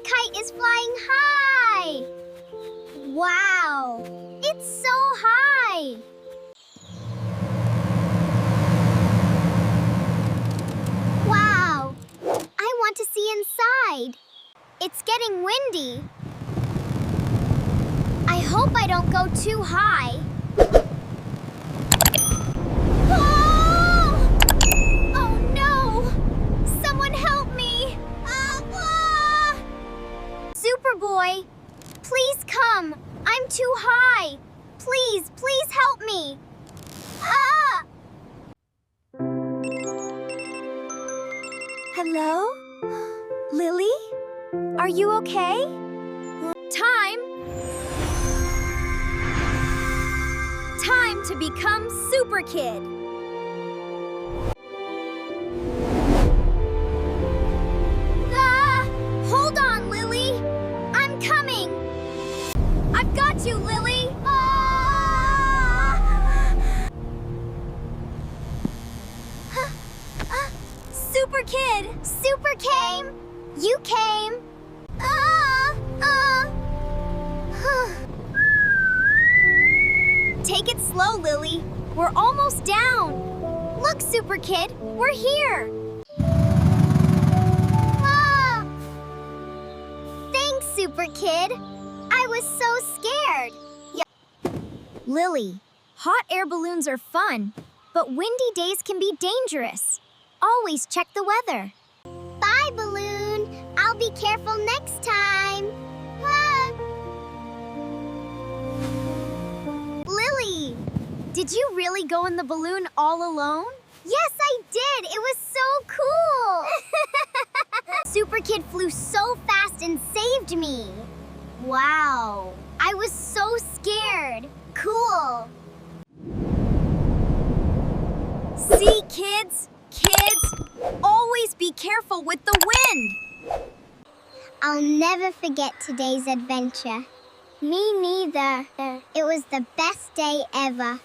kite is flying high! Wow! It's so high! Wow! I want to see inside. It's getting windy. I hope I don't go too high. Oh! Oh no! Someone help me! Ah! Superboy, please come. I'm too high. Please, please help me. Ah! Hello? Lily? Are you okay? Time to become SuperKid. Ah! Hold on, Lily. I'm coming. I've got you, Lily. Ah! SuperKid! Super came! You came! Take it slow, Lily. We're almost down. Look, SuperKid, we're here. Ah! Thanks, SuperKid. I was so scared. Lily, hot air balloons are fun, but windy days can be dangerous. Always check the weather. Bye, balloon. I'll be careful next time. Ah! Lily, did you really go in the balloon all alone? Yes, I did. It was so cool. SuperKid flew so fast and saved me. Wow. I was so scared. Cool. See, kids? Kids, always be careful with the wind. I'll never forget today's adventure. Me neither. It was the best day ever.